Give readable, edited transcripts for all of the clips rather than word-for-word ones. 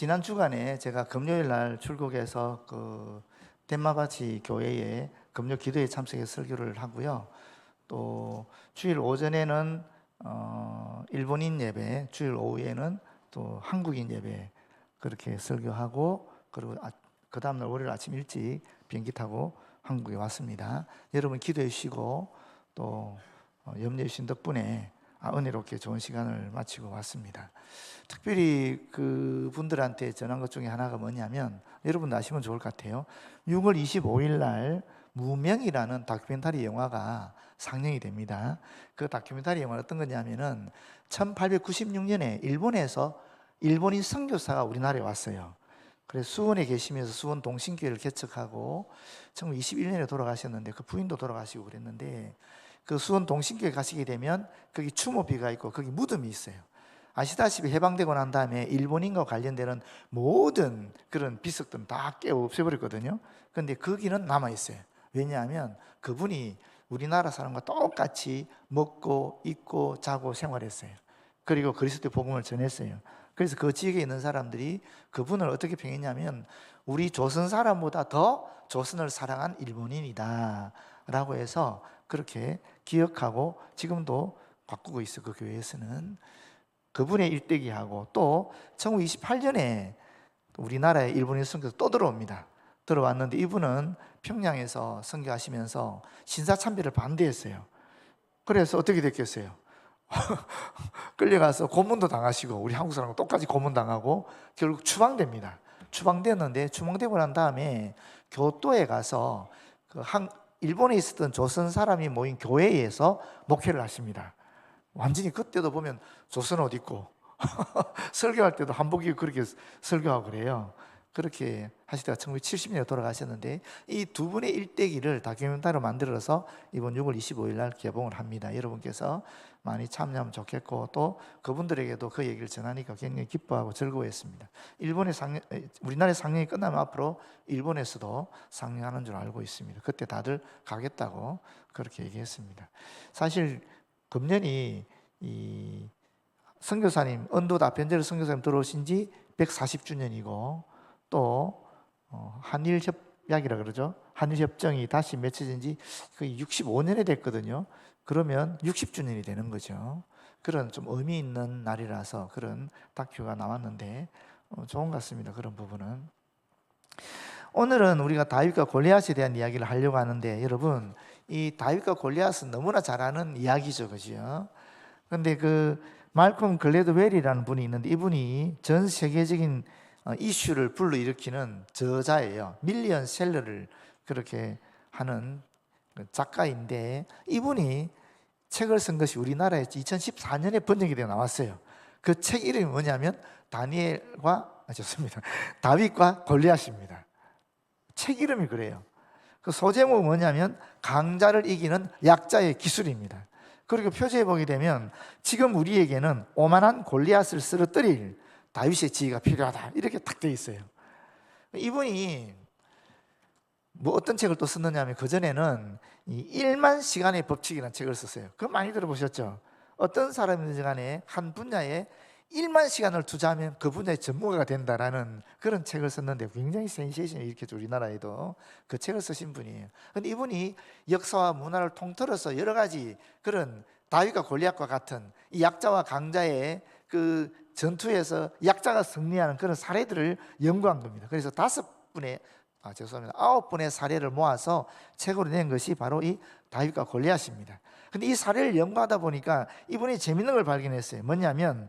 지난 주간에 제가 금요일 날 출국해서 덴마바치 교회에 금요 기도에 참석해 설교를 하고요. 또 주일 오전에는 일본인 예배, 주일 오후에는 또 한국인 예배 그렇게 설교하고, 그리고 그 다음날 월요일 아침 일찍 비행기 타고 한국에 왔습니다. 여러분 기도해 주시고 또 염려해 주신 덕분에 은혜롭게 좋은 시간을 마치고 왔습니다. 특별히 그분들한테 전한 것 중에 하나가 뭐냐면, 여러분도 아시면 좋을 것 같아요. 6월 25일 날 무명이라는 다큐멘터리 영화가 상영이 됩니다. 그 다큐멘터리 영화는 어떤 거냐면은 1896년에 일본에서 일본인 선교사가 우리나라에 왔어요. 그래서 수원에 계시면서 수원 동신교회를 개척하고 1921년에 돌아가셨는데, 그 부인도 돌아가시고 그랬는데, 그 수원 동신교회 가시게 되면 거기 추모비가 있고 거기 무덤이 있어요. 아시다시피 해방되고 난 다음에 일본인과 관련되는 모든 그런 비석들은 다 깨어 없애버렸거든요. 그런데 거기는 남아있어요. 왜냐하면 그분이 우리나라 사람과 똑같이 먹고 입고 자고 생활했어요. 그리고 그리스도의 복음을 전했어요. 그래서 그 지역에 있는 사람들이 그분을 어떻게 평했냐면, 우리 조선 사람보다 더 조선을 사랑한 일본인이다 라고 해서 그렇게 기억하고 지금도 바꾸고 있어. 그 교회에서는 그분의 일대기하고, 또 1928년에 우리나라에 일본인 선교사 또 들어옵니다. 들어왔는데 이분은 평양에서 선교하시면서 신사참배를 반대했어요. 그래서 어떻게 됐겠어요? 끌려가서 고문도 당하시고, 우리 한국 사람과 똑같이 고문당하고 결국 추방됩니다. 추방되었는데, 추방되고 난 다음에 교토에 가서 일본에 있었던 조선 사람이 모인 교회에서 목회를 하십니다. 완전히 그때도 보면 조선 옷 입고 설교할 때도 한복 입고 그렇게 설교하고 그래요. 그렇게 하시다가 1970년에 돌아가셨는데, 이 두 분의 일대기를 다큐멘터리로 만들어서 이번 6월 25일 날 개봉을 합니다. 여러분께서 많이 참여하면 좋겠고, 또 그분들에게도 그 얘기를 전하니까 굉장히 기뻐하고 즐거워했습니다. 우리나라에 상영이 끝나면 앞으로 일본에서도 상영하는 줄 알고 있습니다. 그때 다들 가겠다고 그렇게 얘기했습니다. 사실 금년이 이 선교사님, 언도 다편제로 선교사님 들어오신 지 140주년이고, 또 한일 협약이라 그러죠. 한일 협정이 다시 맺혀진 지 거의 65년이 됐거든요. 그러면 60주년이 되는 거죠. 그런 좀 의미 있는 날이라서 그런 다큐가 나왔는데 좋은 것 같습니다. 그런 부분은. 오늘은 우리가 다윗과 골리앗에 대한 이야기를 하려고 하는데, 여러분, 이 다윗과 골리앗은 너무나 잘 아는 이야기죠, 그죠? 그런데 말콤 글래드웰이라는 분이 있는데, 이분이 전 세계적인 이슈를 불러일으키는 저자예요. 밀리언셀러를 그렇게 하는 작가인데, 이분이 책을 쓴 것이 우리나라에 2014년에 번역이 되어 나왔어요. 그 책 이름이 뭐냐면 다윗과 골리앗입니다. 책 이름이 그래요. 그 소제목은 뭐냐면 강자를 이기는 약자의 기술입니다. 그리고 표지에 보게 되면 지금 우리에게는 오만한 골리앗을 쓰러뜨릴 다윗의 지혜가 필요하다, 이렇게 딱 되어 있어요. 이분이 어떤 책을 또 썼느냐 하면, 그전에는 이 1만 시간의 법칙이라는 책을 썼어요. 그거 많이 들어보셨죠? 어떤 사람이든 간에 한 분야에 1만 시간을 투자하면 그 분야의 전문가가 된다라는 그런 책을 썼는데, 굉장히 센세이션을 일으켰죠. 우리나라에도 그 책을 쓰신 분이에요. 그런데 이분이 역사와 문화를 통틀어서 여러 가지 그런 다윗과 골리앗과 같은 이 약자와 강자의 그 전투에서 약자가 승리하는 그런 사례들을 연구한 겁니다. 그래서 9분의 사례를 모아서 책으로 낸 것이 바로 이 다윗과 골리앗입니다. 근데 이 사례를 연구하다 보니까 이분이 재밌는 걸 발견했어요. 뭐냐면,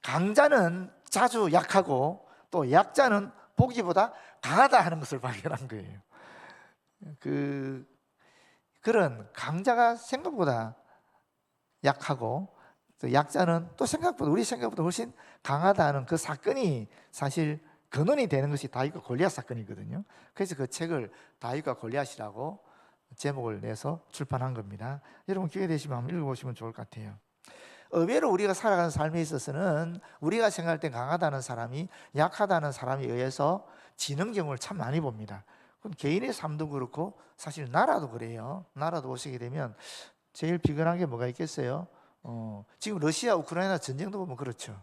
강자는 자주 약하고 또 약자는 보기보다 강하다 하는 것을 발견한 거예요. 그런 강자가 생각보다 약하고, 또 약자는 또 우리 생각보다 훨씬 강하다는 그 사건이 사실 근원이 되는 것이 다윗과 골리앗 사건이거든요. 그래서 그 책을 다윗과 골리앗이라고 제목을 내서 출판한 겁니다. 여러분 기회 되시면 한번 읽어보시면 좋을 것 같아요. 의외로 우리가 살아가는 삶에 있어서는 우리가 생각할 때 강하다는 사람이 약하다는 사람에 의해서 지는 경우를 참 많이 봅니다. 그럼 개인의 삶도 그렇고 사실 나라도 그래요. 나라도 보시게 되면 제일 비근한 게 뭐가 있겠어요? 지금 러시아 우크라이나 전쟁도 보면 그렇죠.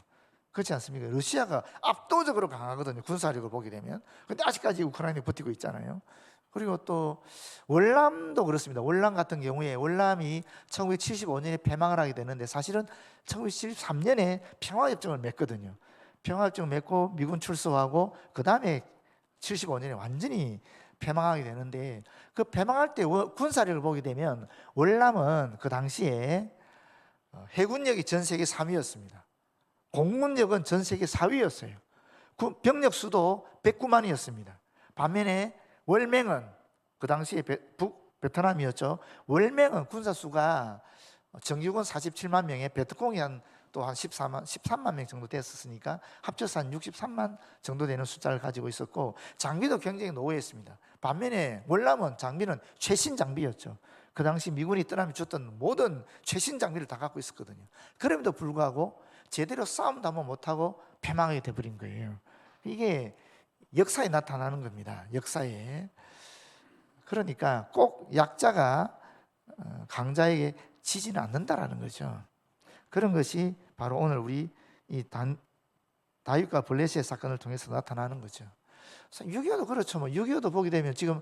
그렇지 않습니까? 러시아가 압도적으로 강하거든요. 군사력을 보게 되면. 근데 아직까지 우크라이나에 버티고 있잖아요. 그리고 또 월남도 그렇습니다. 월남 같은 경우에 월남이 1975년에 패망을 하게 되는데 사실은 1973년에 평화협정을 맺거든요. 평화협정을 맺고 미군 출소하고 그 다음에 75년에 완전히 패망하게 되는데 그 패망할 때 군사력을 보게 되면 월남은 그 당시에 해군력이 전 세계 3위였습니다. 공군력은 전 세계 4위였어요. 병력 수도 109만이었습니다. 반면에 월맹은 그 당시에 베트남이었죠. 월맹은 군사 수가 정규군 47만 명에 베트콩이 한 13만 명 정도 됐었으니까 합쳐서 한 63만 정도 되는 숫자를 가지고 있었고 장비도 굉장히 노후했습니다. 반면에 월남은 장비는 최신 장비였죠. 그 당시 미군이 떠나면 줬던 모든 최신 장비를 다 갖고 있었거든요. 그럼에도 불구하고 제대로 싸움도 한번 못하고 패망하게 돼버린 거예요. 이게 역사에 나타나는 겁니다. 역사에. 그러니까 꼭 약자가 강자에게 지지는 않는다라는 거죠. 그런 것이 바로 오늘 우리 이 다윗과 블레셋의 사건을 통해서 나타나는 거죠. 6.25도 그렇죠. 6.25도 보게 되면 지금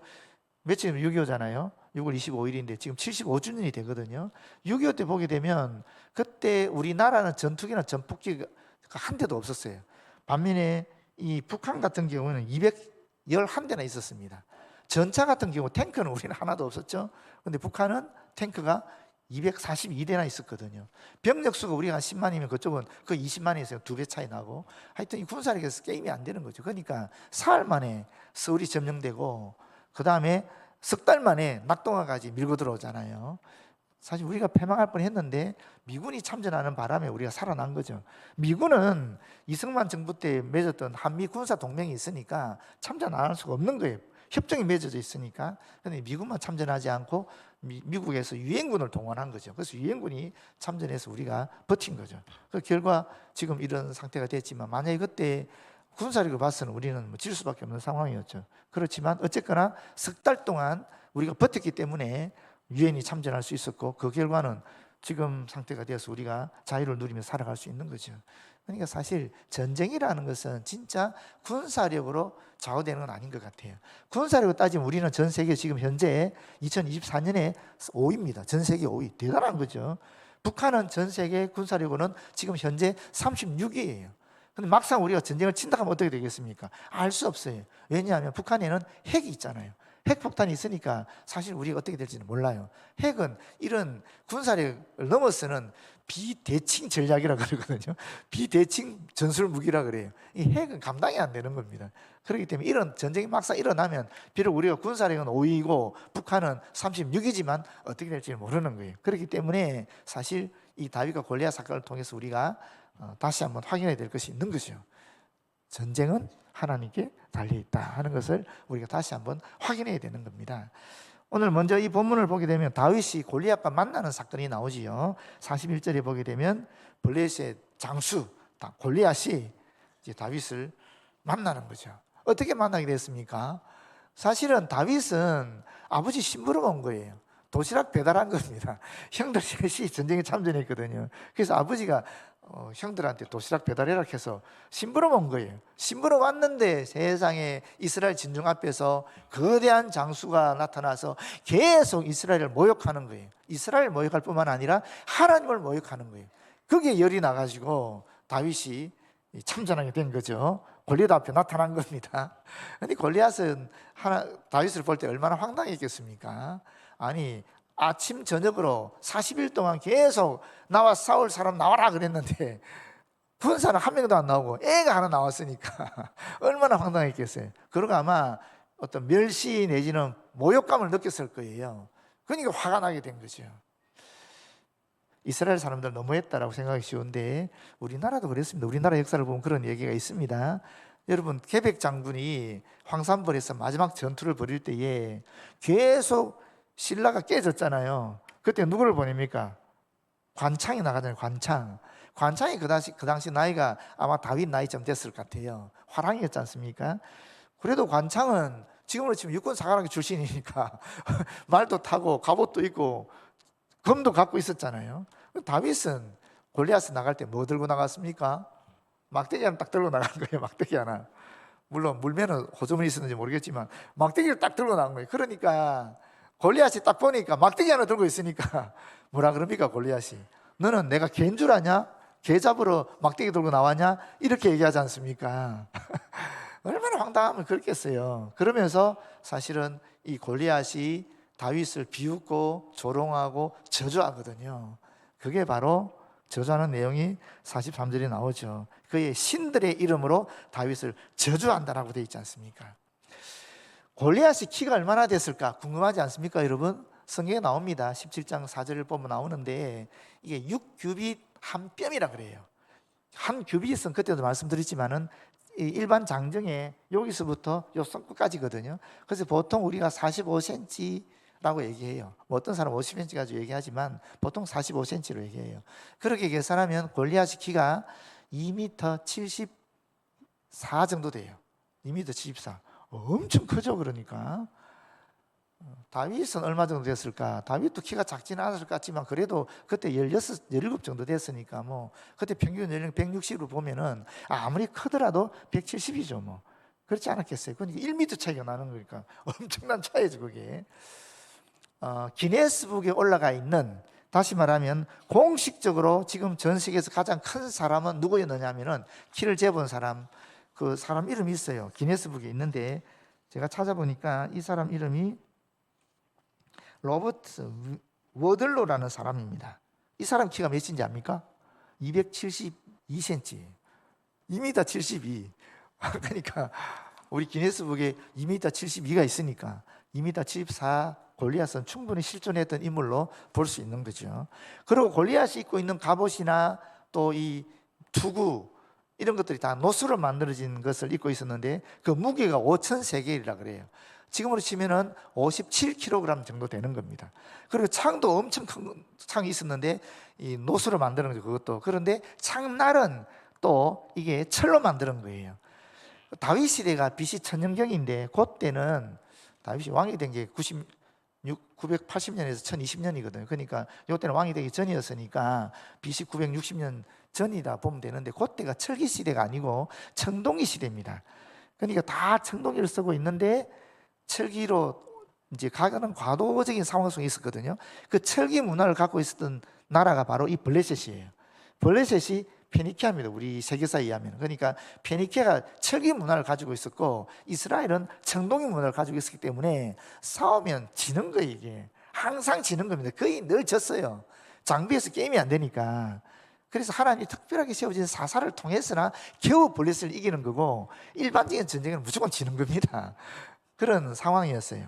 며칠이면 6.25잖아요. 6월 25일인데 지금 75주년이 되거든요. 6.25 때 보게 되면 그때 우리나라는 전투기나 전폭기가 한 대도 없었어요. 반면에 이 북한 같은 경우는 211대나 있었습니다. 전차 같은 경우 탱크는 우리는 하나도 없었죠. 근데 북한은 탱크가 242대나 있었거든요. 병력 수가 우리가 한 10만이면 그쪽은 그 20만이 있어요. 2배 차이 나고. 하여튼 이 군사력에서 게임이 안 되는 거죠. 그러니까 사흘 만에 서울이 점령되고 그 다음에 석 달 만에 낙동강까지 밀고 들어오잖아요. 사실 우리가 패망할 뻔했는데 미군이 참전하는 바람에 우리가 살아난 거죠. 미군은 이승만 정부 때 맺었던 한미 군사 동맹이 있으니까 참전 안 할 수가 없는 거예요. 협정이 맺어져 있으니까. 그런데 미군만 참전하지 않고 미국에서 유엔군을 동원한 거죠. 그래서 유엔군이 참전해서 우리가 버틴 거죠. 그 결과 지금 이런 상태가 됐지만 만약에 그때 군사력을 봐서는 우리는 질 수밖에 없는 상황이었죠. 그렇지만 어쨌거나 석 달 동안 우리가 버텼기 때문에 유엔이 참전할 수 있었고 그 결과는 지금 상태가 되어서 우리가 자유를 누리며 살아갈 수 있는 거죠. 그러니까 사실 전쟁이라는 것은 진짜 군사력으로 좌우되는 건 아닌 것 같아요. 군사력으로 따지면 우리는 전 세계 지금 현재 2024년에 5위입니다. 전 세계 5위. 대단한 거죠. 북한은 전 세계 군사력으로는 지금 현재 36위예요. 근데 막상 우리가 전쟁을 친다 하면 어떻게 되겠습니까? 알 수 없어요. 왜냐하면 북한에는 핵이 있잖아요. 핵폭탄이 있으니까 사실 우리가 어떻게 될지는 몰라요. 핵은 이런 군사력을 넘어서는 비대칭 전략이라 그러거든요. 비대칭 전술 무기라 그래요. 이 핵은 감당이 안 되는 겁니다. 그렇기 때문에 이런 전쟁이 막상 일어나면 비록 우리가 군사력은 5위이고 북한은 36위지만 어떻게 될지 모르는 거예요. 그렇기 때문에 사실 이 다윗과 골리앗 사건을 통해서 우리가 다시 한번 확인해야 될 것이 있는 거죠. 전쟁은 하나님께 달려있다 하는 것을 우리가 다시 한번 확인해야 되는 겁니다. 오늘 먼저 이 본문을 보게 되면 다윗이 골리앗과 만나는 사건이 나오지요. 41절에 보게 되면 블레셋의 장수 골리앗이 이제 다윗을 만나는 거죠. 어떻게 만나게 됐습니까? 사실은 다윗은 아버지 심부름 온 거예요. 도시락 배달한 겁니다. 형들 셋이 전쟁에 참전했거든요. 그래서 아버지가 형들한테 도시락 배달해라 해서 심부름 온 거예요. 심부름 왔는데 세상에 이스라엘 진중 앞에서 거대한 장수가 나타나서 계속 이스라엘을 모욕하는 거예요. 이스라엘 모욕할 뿐만 아니라 하나님을 모욕하는 거예요. 거기에 열이 나가지고 다윗이 참전하게 된 거죠. 골리앗 앞에 나타난 겁니다. 근데 골리앗은 다윗을 볼 때 얼마나 황당했겠습니까? 아니 아침 저녁으로 40일 동안 계속 나와 싸울 사람 나와라 그랬는데 군사는 한 명도 안 나오고 애가 하나 나왔으니까 얼마나 황당했겠어요. 그러고 아마 어떤 멸시 내지는 모욕감을 느꼈을 거예요. 그러니까 화가 나게 된 거죠. 이스라엘 사람들 너무했다라고 생각하기 쉬운데 우리나라도 그랬습니다. 우리나라 역사를 보면 그런 얘기가 있습니다. 여러분 계백 장군이 황산벌에서 마지막 전투를 벌일 때에 계속 신라가 깨졌잖아요. 그때 누구를 보냅니까? 관창이 나가잖아요. 관창이 그 당시 나이가 아마 다윗 나이쯤 됐을 것 같아요. 화랑이었지 않습니까? 그래도 관창은 지금으로 치면 육군 사관학교 출신이니까 말도 타고 갑옷도 입고 검도 갖고 있었잖아요. 다윗은 골리앗 나갈 때 뭐 들고 나갔습니까? 막대기 하나 딱 들고 나간 거예요. 막대기 하나. 물론 물면은 호주머니 있었는지 모르겠지만 막대기를 딱 들고 나간 거예요. 그러니까 골리앗이 딱 보니까 막대기 하나 들고 있으니까 뭐라 그럽니까? 골리앗이 너는 내가 개인 줄 아냐? 개 잡으러 막대기 들고 나왔냐? 이렇게 얘기하지 않습니까? 얼마나 황당하면 그렇겠어요. 그러면서 사실은 이 골리앗이 다윗을 비웃고 조롱하고 저주하거든요. 그게 바로 저주하는 내용이 43절에 나오죠. 그의 신들의 이름으로 다윗을 저주한다라고 되어 있지 않습니까? 골리앗이 키가 얼마나 됐을까 궁금하지 않습니까, 여러분? 성경에 나옵니다. 17장 4절을 보면 나오는데 이게 6규빗 한 뼘이라 그래요. 한 규빗은 그때도 말씀드렸지만은 일반 장정에 여기서부터 요 손끝까지거든요. 그래서 보통 우리가 45cm라고 얘기해요. 뭐 어떤 사람은 50cm까지 얘기하지만 보통 45cm로 얘기해요. 그렇게 계산하면 골리앗의 키가 2m 74 정도 돼요. 2m 74. 엄청 크죠. 그러니까 다윗은 얼마 정도 됐을까? 다윗도 키가 작지는 않았을 것 같지만 그래도 그때 16, 17 정도 됐으니까 뭐 그때 평균 연령 160으로 보면은 아무리 크더라도 170이죠. 뭐 그렇지 않았겠어요? 그러니까 1m 차이가 나는 거니까 엄청난 차이죠. 그게 기네스북에 올라가 있는, 다시 말하면 공식적으로 지금 전 세계에서 가장 큰 사람은 누구였느냐 하면은 키를 재본 사람, 그 사람 이름이 있어요. 기네스북에 있는데 제가 찾아보니까 이 사람 이름이 로버트 워들로라는 사람입니다. 이 사람 키가 몇인지 압니까? 272cm, 2m 72. 그러니까 우리 기네스북에 2m 72가 있으니까 2m 74 골리앗은 충분히 실존했던 인물로 볼 수 있는 거죠. 그리고 골리앗이 입고 있는 갑옷이나 또 이 투구 이런 것들이 다 노수로 만들어진 것을 입고 있었는데 그 무게가 5,000세겔이라 그래요. 지금으로 치면은 57kg 정도 되는 겁니다. 그리고 창도 엄청 큰 창이 있었는데 이 노수로 만드는 거죠. 그것도. 그런데 창날은 또 이게 철로 만드는 거예요. 다윗 시대가 BC 천년경인데 그때는 다윗이 왕이 된 게 980년에서 1020년이거든요. 그러니까 이때는 왕이 되기 전이었으니까 BC 960년 전이다 보면 되는데 그때가 철기 시대가 아니고 청동기 시대입니다. 그러니까 다 청동기를 쓰고 있는데 철기로 이제 가는 과도적인 상황 속에 있었거든요. 그 철기 문화를 갖고 있었던 나라가 바로 이 블레셋이에요. 블레셋이 페니키아입니다. 우리 세계사에 의하면. 그러니까 페니키아가 철기 문화를 가지고 있었고 이스라엘은 청동기 문화를 가지고 있었기 때문에 싸우면 지는 거예요. 이게 항상 지는 겁니다. 거의 늘 졌어요. 장비에서 게임이 안 되니까. 그래서 하나님이 특별하게 세워진 사사를 통해서나 겨우 블레셋을 이기는 거고 일반적인 전쟁은 무조건 지는 겁니다. 그런 상황이었어요.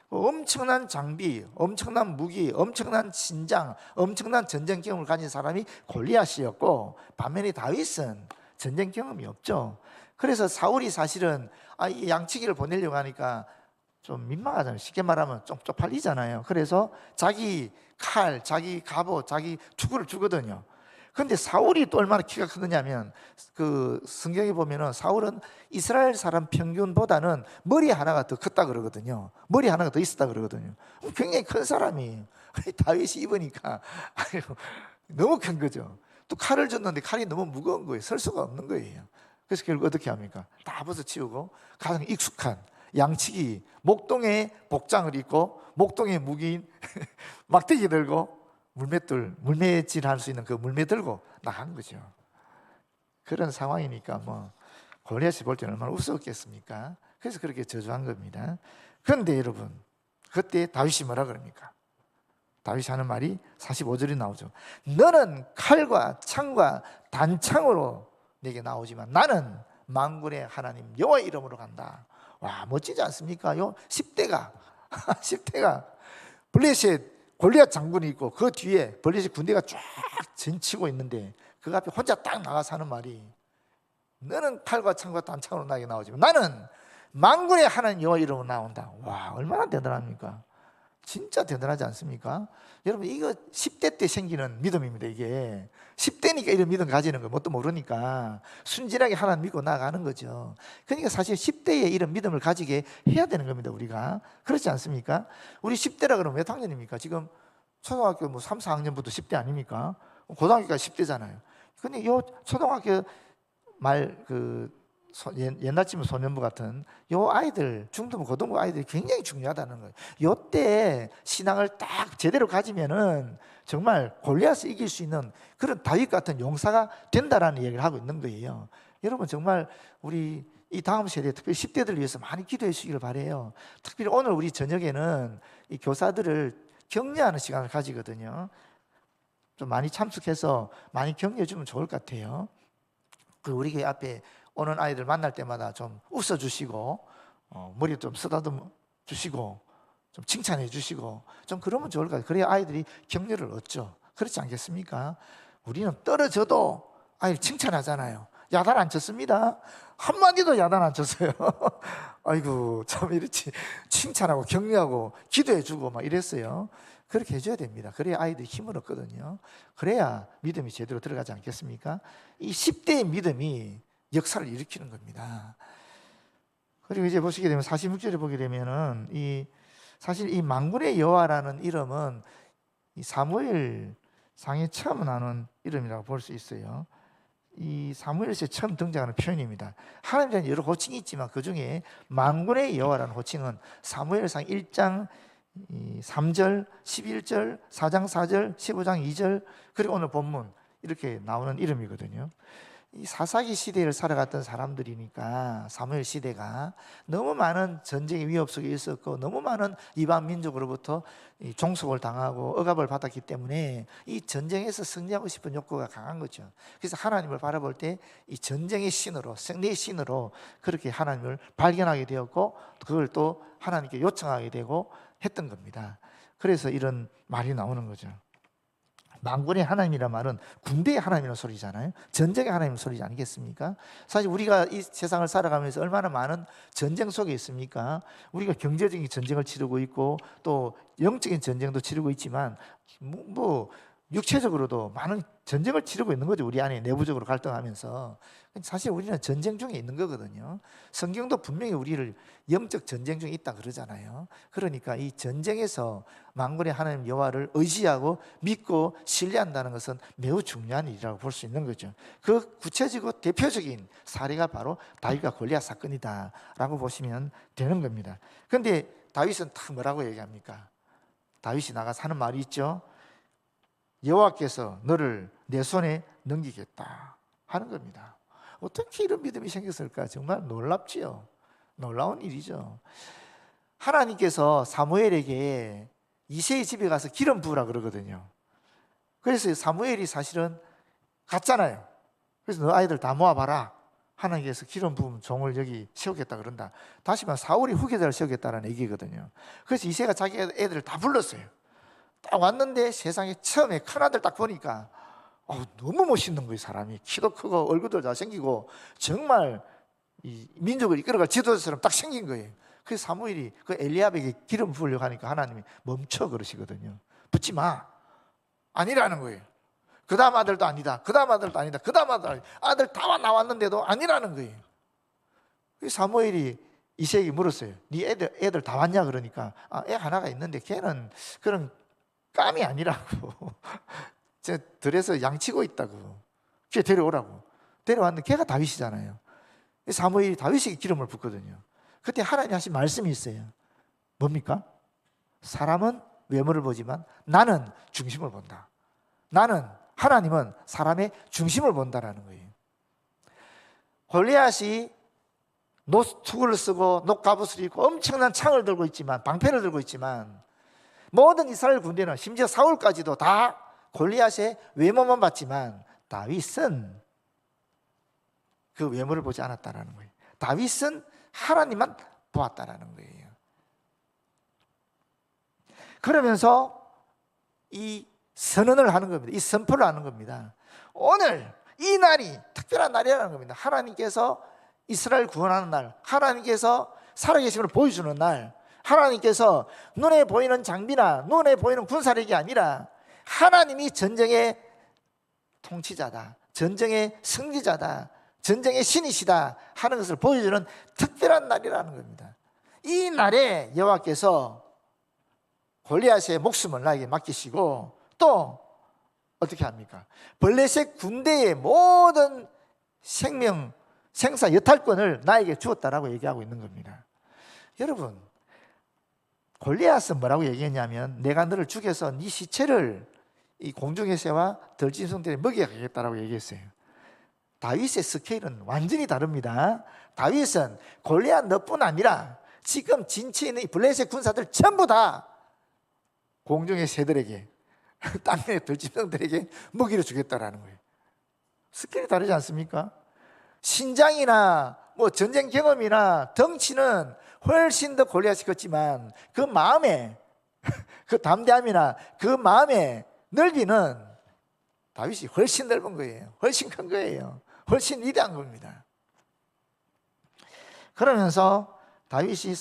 엄청난 장비, 엄청난 무기, 엄청난 신장, 엄청난 전쟁 경험을 가진 사람이 골리앗이었고 반면에 다윗은 전쟁 경험이 없죠. 그래서 사울이 사실은 이 양치기를 보내려고 하니까 좀 민망하잖아요. 쉽게 말하면 좀 쪽팔리잖아요. 그래서 자기 칼, 자기 갑옷, 자기 투구를 주거든요. 그런데 사울이 또 얼마나 키가 크느냐면 그 성경에 보면은 사울은 이스라엘 사람 평균보다는 머리 하나가 더 컸다 그러거든요. 머리 하나가 더 있었다 그러거든요. 굉장히 큰 사람이 다윗이 입으니까 너무 큰 거죠. 또 칼을 줬는데 칼이 너무 무거운 거예요. 설 수가 없는 거예요. 그래서 결국 어떻게 합니까? 다 벗어치우고 가장 익숙한 양치기 목동에 복장을 입고 목동에 무기인 막대기 들고 물매질 할 수 있는 그 물매 들고 나간 거죠. 그런 상황이니까 뭐 골리앗이 볼 때는 얼마나 우스웠겠습니까? 그래서 그렇게 저주한 겁니다. 그런데 여러분, 그때 다윗이 뭐라 그럽니까? 다윗이 하는 말이 45절에 나오죠. 너는 칼과 창과 단창으로 내게 나오지만 나는 만군의 하나님 여호와 이름으로 간다. 와, 멋지지 않습니까? 요 10대가 10대가 블레셋 골리앗 장군이 있고 그 뒤에 블레셋 군대가 쫙 전치고 있는데 그 앞에 혼자 딱 나가서 하는 말이 너는 칼과 창과 단창으로 나에게 나오지만 나는 만군의 하나님 여호와 이름으로 나온다. 와, 얼마나 대단합니까? 진짜 대단하지 않습니까? 여러분, 이거 10대 때 생기는 믿음입니다. 이게 10대니까 이런 믿음 가지는 거 뭣도 모르니까 순진하게 하나님 믿고 나아가는 거죠. 그러니까 사실 10대에 이런 믿음을 가지게 해야 되는 겁니다. 우리가 그렇지 않습니까? 우리 10대라 그러면 몇 학년입니까? 지금 초등학교 뭐 3, 4학년부터 10대 아닙니까? 고등학교까지 10대잖아요. 근데 요 초등학교 옛날쯤 소년부 같은 요 아이들, 중등부, 고등부 아이들이 굉장히 중요하다는 거예요. 요때 신앙을 딱 제대로 가지면은 정말 골리앗을 이길 수 있는 그런 다윗 같은 용사가 된다라는 얘기를 하고 있는 거예요. 여러분 정말 우리 이 다음 세대, 특별히 10대들을 위해서 많이 기도해 주시기를 바라요. 특별히 오늘 우리 저녁에는 이 교사들을 격려하는 시간을 가지거든요. 좀 많이 참석해서 많이 격려해 주면 좋을 것 같아요. 그 우리 교회 앞에 오는 아이들 만날 때마다 좀 웃어주시고 머리 좀 쓰다듬어 주시고 좀 칭찬해 주시고 좀 그러면 좋을 것 같아요. 그래야 아이들이 격려를 얻죠. 그렇지 않겠습니까? 우리는 떨어져도 아이를 칭찬하잖아요. 야단 안 쳤습니다. 한마디도 야단 안 쳤어요. 아이고 참 이렇지 칭찬하고 격려하고 기도해 주고 막 이랬어요. 그렇게 해줘야 됩니다. 그래야 아이들이 힘을 얻거든요. 그래야 믿음이 제대로 들어가지 않겠습니까? 이 10대의 믿음이 역사를 일으키는 겁니다. 그리고 이제 보시게 되면 46절에 보게 되면은 사실 이 만군의 여호와라는 이름은 이 사무엘 상에 처음 나오는 이름이라고 볼 수 있어요. 이 사무엘서에 처음 등장하는 표현입니다. 하나님에 대한 여러 호칭이 있지만 그 중에 만군의 여호와라는 호칭은 사무엘상 1장 3절, 11절, 4장 4절, 15장 2절, 그리고 오늘 본문 이렇게 나오는 이름이거든요. 이 사사기 시대를 살아갔던 사람들이니까 사무엘 시대가 너무 많은 전쟁의 위협 속에 있었고 너무 많은 이방 민족으로부터 종속을 당하고 억압을 받았기 때문에 이 전쟁에서 승리하고 싶은 욕구가 강한 거죠. 그래서 하나님을 바라볼 때 이 전쟁의 신으로, 승리의 신으로 그렇게 하나님을 발견하게 되었고 그걸 또 하나님께 요청하게 되고 했던 겁니다. 그래서 이런 말이 나오는 거죠. 만군의 하나님이란 말은 군대의 하나님이라는 소리잖아요. 전쟁의 하나님의 소리지 아니겠습니까? 사실 우리가 이 세상을 살아가면서 얼마나 많은 전쟁 속에 있습니까? 우리가 경제적인 전쟁을 치르고 있고 또 영적인 전쟁도 치르고 있지만 뭐 육체적으로도 많은 전쟁을 치르고 있는 거죠. 우리 안에 내부적으로 갈등하면서. 사실 우리는 전쟁 중에 있는 거거든요. 성경도 분명히 우리를 영적 전쟁 중에 있다 그러잖아요. 그러니까 이 전쟁에서 만군의 하나님 여호와를 의지하고 믿고 신뢰한다는 것은 매우 중요한 일이라고 볼 수 있는 거죠. 그 구체적이고 대표적인 사례가 바로 다윗과 골리앗 사건이다라고 보시면 되는 겁니다. 그런데 다윗은 딱 뭐라고 얘기합니까? 다윗이 나가서 하는 말이 있죠. 여호와께서 너를 내 손에 넘기겠다 하는 겁니다. 어떻게 이런 믿음이 생겼을까? 정말 놀랍지요. 놀라운 일이죠. 하나님께서 사무엘에게 이새의 집에 가서 기름 부으라 그러거든요. 그래서 사무엘이 사실은 갔잖아요. 그래서 너 아이들 다 모아봐라. 하나님께서 기름 부은 종을 여기 세우겠다 그런다. 다시 말해 사울이 후계자를 세우겠다는 얘기거든요. 그래서 이새가 자기 애들을 다 불렀어요. 딱 왔는데 세상에 처음에 큰아들 딱 보니까 너무 멋있는 거예요. 사람이 키도 크고 얼굴도 잘생기고 정말 이 민족을 이끌어갈 지도자처럼 딱 생긴 거예요. 그래서 사무엘이 그 엘리압에게 기름 부으려고 하니까 하나님이 멈춰 그러시거든요. 붙지 마. 아니라는 거예요. 그 다음 아들도 아니다. 그 다음 아들도 아니다. 그 다음 아들 다 나왔는데도 아니라는 거예요. 그래서 사무엘이 이새에게 물었어요. 네 애들 다 왔냐? 그러니까 애 하나가 있는데 걔는 그런 깜이 아니라고. 제가 들에서 양치고 있다고. 걔 데려오라고. 데려왔는데 걔가 다윗이잖아요. 사무엘이 다윗에게 기름을 붓거든요. 그때 하나님 하신 말씀이 있어요. 뭡니까? 사람은 외모를 보지만 나는 중심을 본다. 하나님은 사람의 중심을 본다라는 거예요. 골리앗이 노투구를 쓰고 녹갑옷을 입고 엄청난 창을 들고 있지만, 방패를 들고 있지만 모든 이스라엘 군대는 심지어 사울까지도 다 골리앗의 외모만 봤지만 다윗은 그 외모를 보지 않았다라는 거예요. 다윗은 하나님만 보았다라는 거예요. 그러면서 이 선언을 하는 겁니다. 이 선포를 하는 겁니다. 오늘 이 날이 특별한 날이라는 겁니다. 하나님께서 이스라엘 구원하는 날, 하나님께서 살아계심을 보여주는 날, 하나님께서 눈에 보이는 장비나 눈에 보이는 군사력이 아니라 하나님이 전쟁의 통치자다, 전쟁의 승리자다, 전쟁의 신이시다 하는 것을 보여주는 특별한 날이라는 겁니다. 이 날에 여호와께서 골리앗의 목숨을 나에게 맡기시고 또 어떻게 합니까? 블레셋 군대의 모든 생명, 생사 여탈권을 나에게 주었다라고 얘기하고 있는 겁니다. 여러분, 골리앗은 뭐라고 얘기했냐면 내가 너를 죽여서 네 시체를 이 공중의 새와 들짐승들에 먹여가겠다라고 얘기했어요. 다윗의 스케일은 완전히 다릅니다. 다윗은 골리앗 너뿐 아니라 지금 진치에 있는 이 블레셋 군사들 전부 다 공중의 새들에게 땅의 들짐승들에게 먹이를 주겠다라는 거예요. 스케일이 다르지 않습니까? 신장이나 뭐 전쟁 경험이나 덩치는 훨씬 더 골리앗이 컸지만 그 마음에 그 담대함이나 그 마음의 넓이는 다윗이 훨씬 넓은 거예요. 훨씬 큰 거예요. 훨씬 위대한 겁니다. 그러면서 다윗이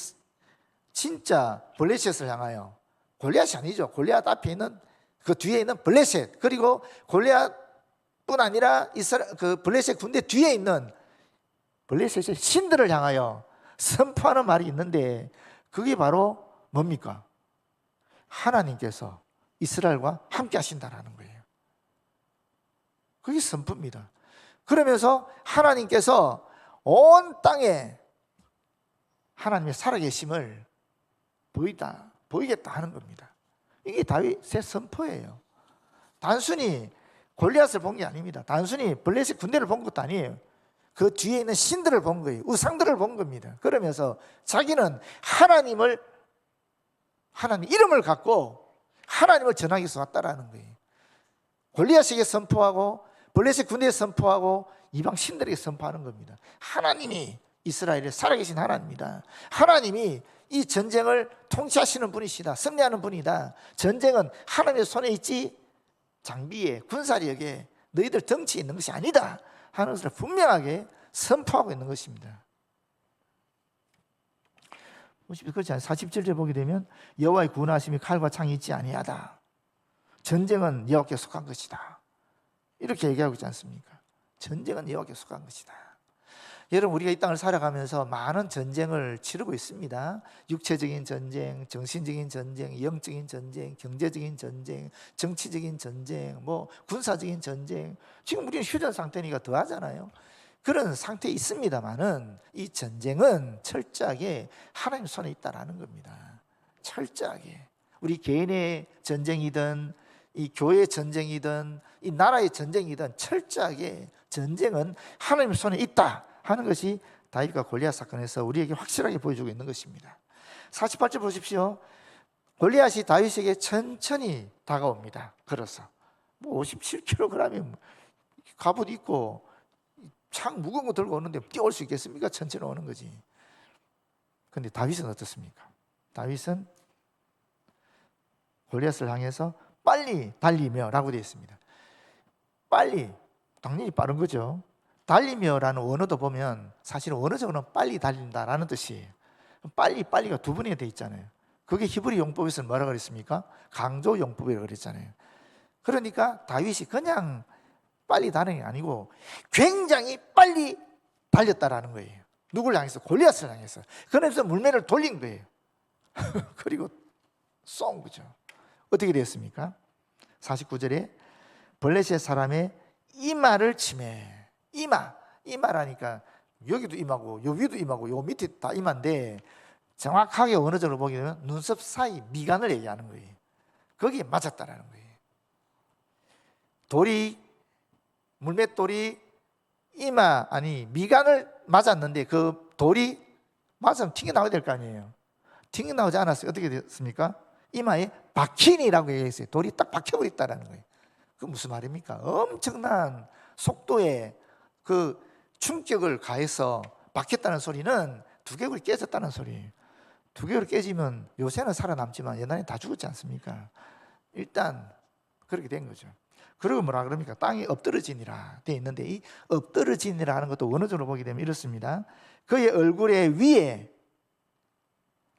진짜 블레셋을 향하여, 골리앗이 아니죠. 골리앗 앞에 있는 그 뒤에 있는 블레셋, 그리고 골리앗뿐 아니라 그 블레셋 군대 뒤에 있는 블레셋의 신들을 향하여 선포하는 말이 있는데 그게 바로 뭡니까? 하나님께서 이스라엘과 함께 하신다라는 거예요. 그게 선포입니다. 그러면서 하나님께서 온 땅에 하나님의 살아계심을 보이겠다 하는 겁니다. 이게 다윗의 선포예요. 단순히 골리앗을 본 게 아닙니다. 단순히 블레셋 군대를 본 것도 아니에요. 그 뒤에 있는 신들을 본 거예요. 우상들을 본 겁니다. 그러면서 자기는 하나님 이름을 갖고 하나님을 전하기 위해서 왔다라는 거예요. 골리앗에게 선포하고 블레셋 군대에 선포하고 이방 신들에게 선포하는 겁니다. 하나님이 이스라엘의 살아계신 하나님이다. 하나님이 이 전쟁을 통치하시는 분이시다. 승리하는 분이다. 전쟁은 하나님의 손에 있지 장비에 군사력에 너희들 덩치에 있는 것이 아니다 하는 것을 분명하게 선포하고 있는 것입니다. 그렇지 않아요? 47절 보게 되면 여호와의 구원하심이 칼과 창이 있지 아니하다. 전쟁은 여호와께 속한 것이다. 이렇게 얘기하고 있지 않습니까? 전쟁은 여호와께 속한 것이다. 여러분, 우리가 이 땅을 살아가면서 많은 전쟁을 치르고 있습니다. 육체적인 전쟁, 정신적인 전쟁, 영적인 전쟁, 경제적인 전쟁, 정치적인 전쟁, 뭐 군사적인 전쟁. 지금 우리는 휴전 상태니까 더 하잖아요. 그런 상태에 있습니다만은 이 전쟁은 철저하게 하나님 손에 있다라는 겁니다. 철저하게. 우리 개인의 전쟁이든 이 교회의 전쟁이든 이 나라의 전쟁이든 철저하게 전쟁은 하나님 손에 있다 하는 것이 다윗과 골리앗 사건에서 우리에게 확실하게 보여주고 있는 것입니다. 48절 보십시오. 골리앗이 다윗에게 천천히 다가옵니다. 걸어서. 뭐 57kg이면 갑옷 입고 창 무거운 거 들고 오는데 뛰어올 수 있겠습니까? 천천히 오는 거지. 그런데 다윗은 어떻습니까? 다윗은 골리앗을 향해서 빨리 달리며 라고 되어 있습니다. 빨리, 당연히 빠른 거죠. 달리며라는 원어도 보면 사실은 원어적으로는 빨리 달린다라는 뜻이에요. 빨리가 두 번이나 되어 있잖아요. 그게 히브리 용법에서는 뭐라고 그랬습니까? 강조 용법이라고 그랬잖아요. 그러니까 다윗이 그냥 빨리 다니는 게 아니고 굉장히 빨리 달렸다라는 거예요. 누굴 향해서? 골리앗을 향해서. 그러면서 물매를 돌린 거예요. 그리고 쏜 거죠. 어떻게 되었습니까? 49절에 블레셋 사람의 이마를 치매. 이마라니까 여기도 이마고 요 위도 이마고 요 밑에 다 이마인데 정확하게 어느 정도 보게 되면 눈썹 사이 미간을 얘기하는 거예요. 거기에 맞았다라는 거예요. 물맷돌이 미간을 맞았는데 그 돌이 맞으면 튕겨나와야 될 거 아니에요. 튕겨나오지 않았어요. 어떻게 됐습니까? 이마에 박힌이라고 얘기했어요. 돌이 딱 박혀버렸다라는 거예요. 그 무슨 말입니까? 엄청난 속도의 그 충격을 가해서 박혔다는 소리는 두개골이 깨졌다는 소리예요. 두개골이 깨지면 요새는 살아남지만 옛날에 다 죽었지 않습니까? 일단 그렇게 된 거죠. 그리고 뭐라 그럽니까? 땅이 엎드러지니라 돼 있는데 이 엎드러지니라 하는 것도 원어적으로 보게 되면 이렇습니다. 그의 얼굴의 위에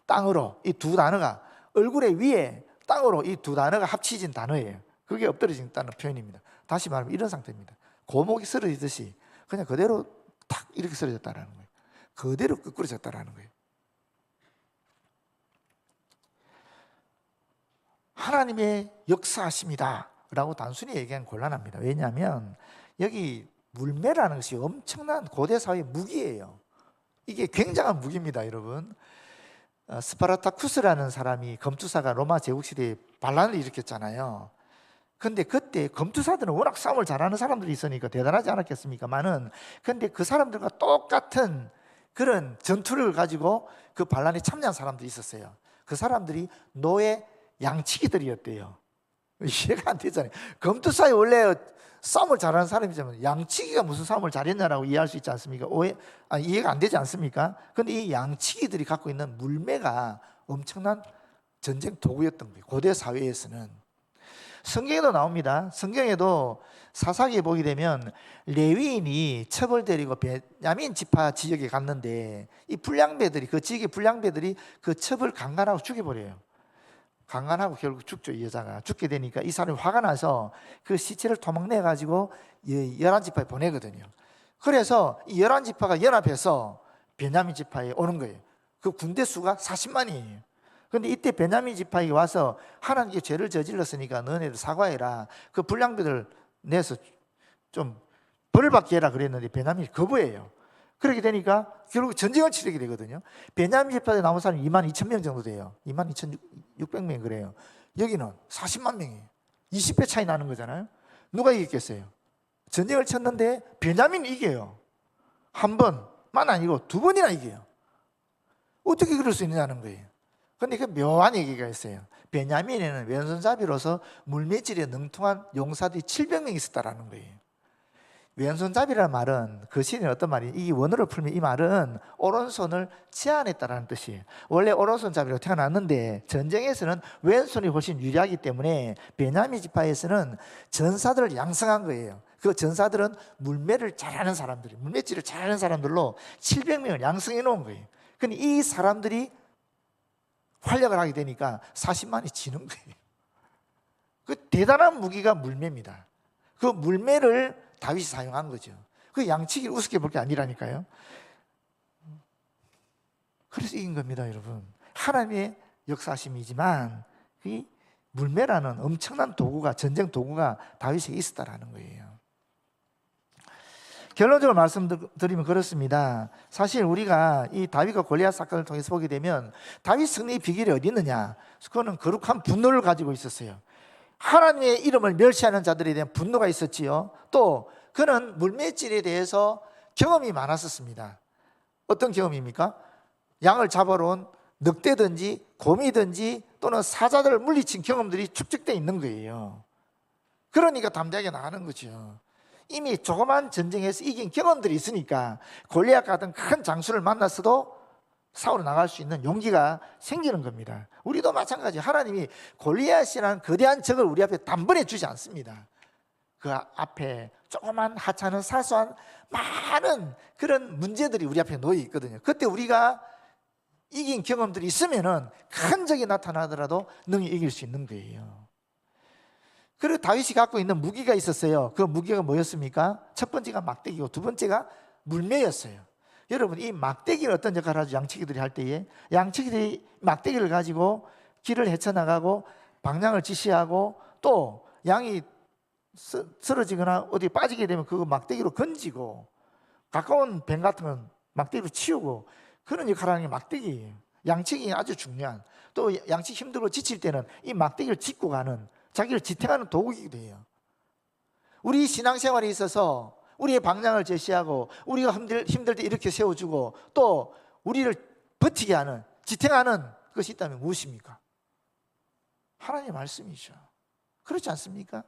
땅으로, 이 두 단어가 얼굴의 위에 땅으로 이 두 단어가 합치진 단어예요. 그게 엎드러진다는 표현입니다. 다시 말하면 이런 상태입니다. 고목이 쓰러지듯이 그냥 그대로 탁 이렇게 쓰러졌다는 거예요. 그대로 끄꾸러졌다는 거예요. 하나님의 역사하심이다 라고 단순히 얘기하면 곤란합니다. 왜냐하면 여기 물매라는 것이 엄청난 고대 사회의 무기예요. 이게 굉장한 무기입니다, 여러분. 스파르타쿠스라는 사람이 검투사가 로마 제국시대에 반란을 일으켰잖아요. 근데 그때 검투사들은 워낙 싸움을 잘하는 사람들이 있으니까 대단하지 않았겠습니까만은, 근데 그 사람들과 똑같은 그런 전투를 가지고 그 반란에 참여한 사람들이 있었어요. 그 사람들이 노예 양치기들이었대요. 이해가 안 되잖아요. 검투사에 원래 싸움을 잘하는 사람이지만 양치기가 무슨 싸움을 잘했냐라고 이해할 수 있지 않습니까? 이해가 안 되지 않습니까? 근데 이 양치기들이 갖고 있는 물매가 엄청난 전쟁 도구였던 거예요. 고대 사회에서는. 성경에도 나옵니다. 성경에도 사사기에 보게 되면 레위인이 첩을 데리고 베냐민 지파 지역에 갔는데 이 불량배들이, 그 지역의 불량배들이 그 첩을 강간하고 죽여버려요. 강간하고 결국 죽죠. 이 여자가 죽게 되니까 이 사람이 화가 나서 그 시체를 도망내가지고 11지파에 보내거든요. 그래서 이 11지파가 연합해서 베냐민 지파에 오는 거예요. 그 군대 수가 40만이에요. 그런데 이때 베냐민 지파에 와서 하나님께 죄를 저질렀으니까 너네들 사과해라, 그 불량배들 내서 좀 벌을 받게 해라 그랬는데 베냐민이 거부해요. 그렇게 되니까 결국 전쟁을 치르게 되거든요. 베냐민 지파에 남은 사람이 22,000명 정도 돼요. 22,600명 그래요. 여기는 40만 명이에요. 20배 차이 나는 거잖아요. 누가 이겼겠어요? 전쟁을 쳤는데 베냐민이 이겨요. 한 번만 아니고 두 번이나 이겨요. 어떻게 그럴 수 있느냐는 거예요. 그런데 그 묘한 얘기가 있어요. 베냐민에는 왼손잡이로서 물매질에 능통한 용사들이 700명 있었다라는 거예요. 왼손잡이라는 말은 그 시대는 어떤 말이에요? 이 원어를 풀면 이 말은 오른손을 제한했다라는 뜻이에요. 원래 오른손잡이로 태어났는데 전쟁에서는 왼손이 훨씬 유리하기 때문에 베냐민 지파에서는 전사들을 양성한 거예요. 그 전사들은 물매를 잘하는 사람들, 물매질을 잘하는 사람들로 700명을 양성해 놓은 거예요. 근데 이 사람들이 활약을 하게 되니까 40만이 지는 거예요. 그 대단한 무기가 물매입니다. 그 물매를 다윗이 사용한 거죠. 그 양치기를 우습게 볼 게 아니라니까요. 그래서 이긴 겁니다, 여러분. 하나님의 역사심이지만 이 물매라는 엄청난 도구가, 전쟁 도구가 다윗에게 있었다라는 거예요. 결론적으로 말씀드리면 그렇습니다. 사실 우리가 이 다윗과 골리앗 사건을 통해서 보게 되면 다윗 승리의 비결이 어디 있느냐? 그거는 거룩한 분노를 가지고 있었어요. 하나님의 이름을 멸시하는 자들에 대한 분노가 있었지요. 또 그는 물매질에 대해서 경험이 많았었습니다. 어떤 경험입니까? 양을 잡아러 온 늑대든지 곰이든지 또는 사자들을 물리친 경험들이 축적되어 있는 거예요. 그러니까 담대하게 나가는 거죠. 이미 조그만 전쟁에서 이긴 경험들이 있으니까 골리앗 같은 큰 장수를 만났어도 싸우러 나갈 수 있는 용기가 생기는 겁니다. 우리도 마찬가지. 하나님이 골리앗이라는 거대한 적을 우리 앞에 단번에 주지 않습니다. 그 앞에 조그만 하찮은 사소한 많은 그런 문제들이 우리 앞에 놓여 있거든요. 그때 우리가 이긴 경험들이 있으면은 큰 적이 나타나더라도 능히 이길 수 있는 거예요. 그리고 다윗이 갖고 있는 무기가 있었어요. 그 무기가 뭐였습니까? 첫 번째가 막대기고 두 번째가 물매였어요. 여러분, 이 막대기는 어떤 역할을 하죠? 양치기들이 할 때에 양치기들이 막대기를 가지고 길을 헤쳐나가고 방향을 지시하고 또 양이 쓰러지거나 어디 빠지게 되면 그 막대기로 건지고 가까운 뱀 같은 건 막대기로 치우고 그런 역할을 하는 게 막대기예요. 양치기 아주 중요한, 또 양치기 힘들고 지칠 때는 이 막대기를 짚고 가는, 자기를 지탱하는 도구이기도 해요. 우리 신앙생활에 있어서 우리의 방향을 제시하고 우리가 힘들 때 이렇게 세워주고 또 우리를 버티게 하는, 지탱하는 것이 있다면 무엇입니까? 하나님의 말씀이죠. 그렇지 않습니까?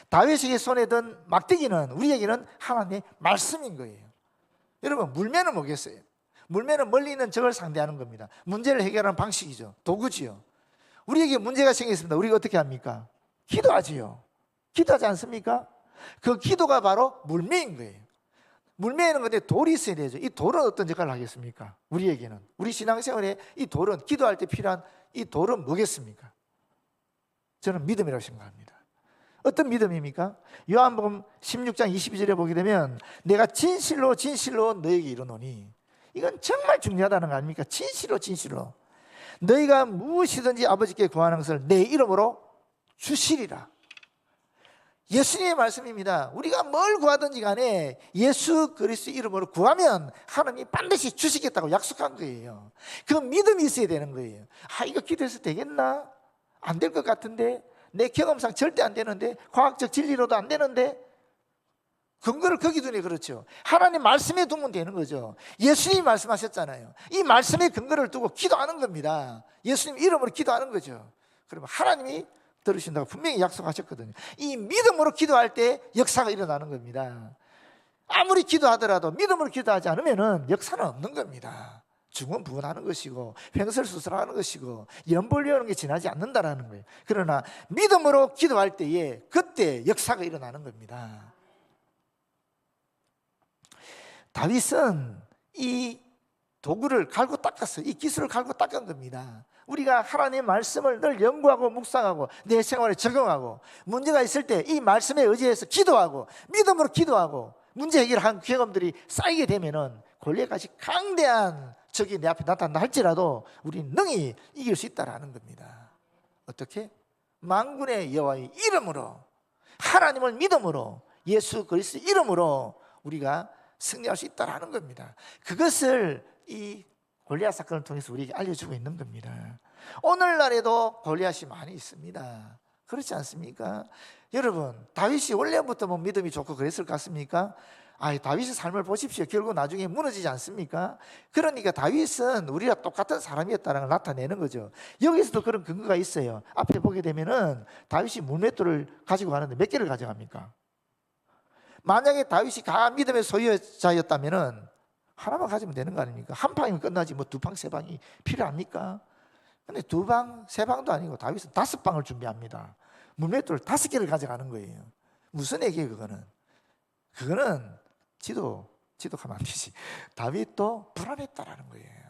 다윗에게 손에 든 막대기는 우리에게는 하나님의 말씀인 거예요. 여러분, 물매는 뭐겠어요? 물매는 멀리 있는 적을 상대하는 겁니다. 문제를 해결하는 방식이죠. 도구지요. 우리에게 문제가 생겼습니다. 우리가 어떻게 합니까? 기도하지요. 기도하지 않습니까? 그 기도가 바로 물매인 거예요. 물매는 근데 돌이 있어야 되죠. 이 돌은 어떤 역할을 하겠습니까? 우리에게는, 우리 신앙생활에 이 돌은, 기도할 때 필요한 이 돌은 뭐겠습니까? 저는 믿음이라고 생각합니다. 어떤 믿음입니까? 요한복음 16장 22절에 보게 되면 내가 진실로 진실로 너에게 이르노니, 이건 정말 중요하다는 거 아닙니까? 진실로 진실로 너희가 무엇이든지 아버지께 구하는 것을 내 이름으로 주시리라. 예수님의 말씀입니다. 우리가 뭘 구하든지 간에 예수 그리스도 이름으로 구하면 하나님이 반드시 주시겠다고 약속한 거예요. 그 믿음이 있어야 되는 거예요. 이거 기도해서 되겠나? 안 될 것 같은데, 내 경험상 절대 안 되는데, 과학적 진리로도 안 되는데, 근거를 거기 두니 그렇죠. 하나님 말씀에 두면 되는 거죠. 예수님이 말씀하셨잖아요. 이 말씀에 근거를 두고 기도하는 겁니다. 예수님 이름으로 기도하는 거죠. 그러면 하나님이 들으신다고 분명히 약속하셨거든요. 이 믿음으로 기도할 때 역사가 일어나는 겁니다. 아무리 기도하더라도 믿음으로 기도하지 않으면 역사는 없는 겁니다. 죽으면 부원하는 것이고 횡설수설하는 것이고 연벌려는 게 지나지 않는다라는 거예요. 그러나 믿음으로 기도할 때에 그때 역사가 일어나는 겁니다. 다윗은 이 도구를 갈고 닦았어요. 이 기술을 갈고 닦은 겁니다. 우리가 하나님의 말씀을 늘 연구하고 묵상하고 내 생활에 적용하고 문제가 있을 때 이 말씀에 의지해서 기도하고 믿음으로 기도하고 문제 해결한 경험들이 쌓이게 되면은 골리앗같이 강대한 적이 내 앞에 나타난다 할지라도 우리 능히 이길 수 있다라는 겁니다. 어떻게? 만군의 여호와의 이름으로, 하나님을 믿음으로, 예수 그리스도 이름으로 우리가 승리할 수 있다라는 겁니다. 그것을 이 골리앗 사건을 통해서 우리에게 알려주고 있는 겁니다. 오늘날에도 골리앗이 많이 있습니다. 그렇지 않습니까? 여러분, 다윗이 원래부터 뭐 믿음이 좋고 그랬을 것 같습니까? 다윗의 삶을 보십시오. 결국 나중에 무너지지 않습니까? 그러니까 다윗은 우리가 똑같은 사람이었다는 걸 나타내는 거죠. 여기서도 그런 근거가 있어요. 앞에 보게 되면은 다윗이 물맷돌을 가지고 가는데 몇 개를 가져갑니까? 만약에 다윗이 강한 믿음의 소유자였다면은 하나만 가지면 되는 거 아닙니까? 한 방이면 끝나지 뭐 두 방, 세 방이 필요합니까? 근데 두 방, 세 방도 아니고 다윗은 5방을 준비합니다. 물맷돌 5개를 가져가는 거예요. 무슨 얘기예요 그거는? 그거는 지독하면 안 되지. 다윗도 불안했다라는 거예요.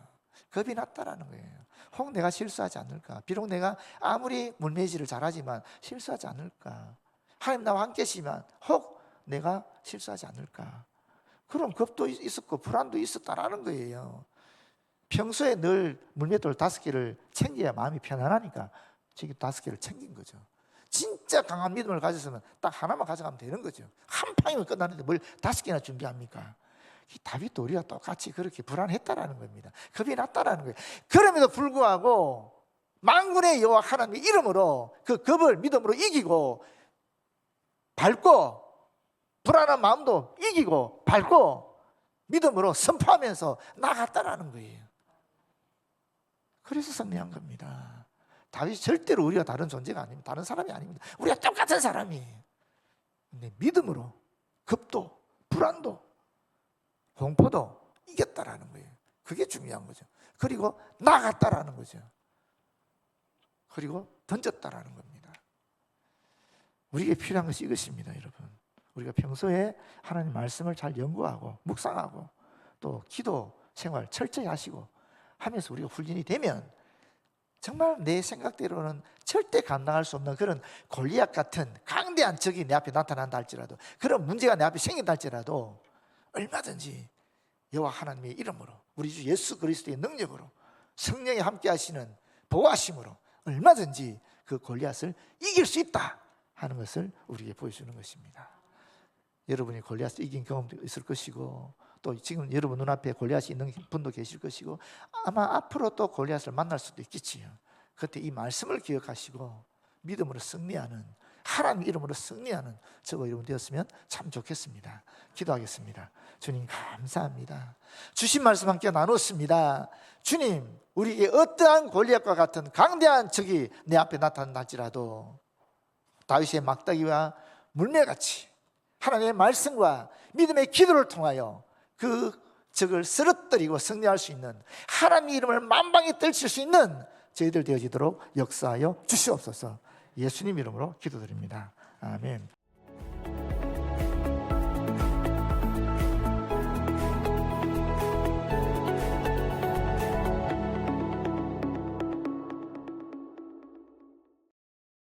겁이 났다라는 거예요. 혹 내가 실수하지 않을까? 비록 내가 아무리 물매질을 잘하지만 실수하지 않을까? 하나님 나와 함께 계시면 혹 내가 실수하지 않을까? 그런 겁도 있었고 불안도 있었다라는 거예요. 평소에 늘 물맷돌 5개를 챙겨야 마음이 편안하니까 지금 5개를 챙긴 거죠. 진짜 강한 믿음을 가졌으면 딱 하나만 가져가면 되는 거죠. 한 방이면 끝나는데 뭘 5개나 준비합니까? 다윗도 우리가 똑같이 그렇게 불안했다라는 겁니다. 겁이 났다라는 거예요. 그럼에도 불구하고 만군의 여호와 하나님의 이름으로 그 겁을 믿음으로 이기고 밟고 불안한 마음도 이기고 밟고 믿음으로 선포하면서 나갔다라는 거예요. 그래서 승리한 겁니다. 다윗이 절대로 우리가 다른 존재가 아닙니다. 다른 사람이 아닙니다. 우리가 똑같은 사람이에요. 근데 믿음으로 겁도 불안도 공포도 이겼다라는 거예요. 그게 중요한 거죠. 그리고 나갔다라는 거죠. 그리고 던졌다라는 겁니다. 우리에게 필요한 것이 이것입니다, 여러분. 우리가 평소에 하나님 말씀을 잘 연구하고 묵상하고 또 기도 생활 철저히 하시고 하면서 우리가 훈련이 되면 정말 내 생각대로는 절대 감당할 수 없는 그런 골리앗 같은 강대한 적이 내 앞에 나타난다 할지라도, 그런 문제가 내 앞에 생긴다 할지라도 얼마든지 여호와 하나님의 이름으로, 우리 주 예수 그리스도의 능력으로, 성령이 함께 하시는 보호하심으로 얼마든지 그 골리앗을 이길 수 있다 하는 것을 우리에게 보여주는 것입니다. 여러분이 골리앗을 이긴 경험도 있을 것이고 또 지금 여러분 눈앞에 골리앗이 있는 분도 계실 것이고 아마 앞으로 또 골리앗을 만날 수도 있겠지요. 그때 이 말씀을 기억하시고 믿음으로 승리하는, 하나님 이름으로 승리하는 저와 여러분 되었으면 참 좋겠습니다. 기도하겠습니다. 주님 감사합니다. 주신 말씀 함께 나눴습니다. 주님, 우리에게 어떠한 골리앗과 같은 강대한 적이 내 앞에 나타날지라도 다윗의 막다기와 물매같이 하나님의 말씀과 믿음의 기도를 통하여 그 적을 쓰러뜨리고 승리할 수 있는, 하나님의 이름을 만방에 떨칠 수 있는 저희들 되어지도록 역사하여 주시옵소서. 예수님 이름으로 기도드립니다. 아멘.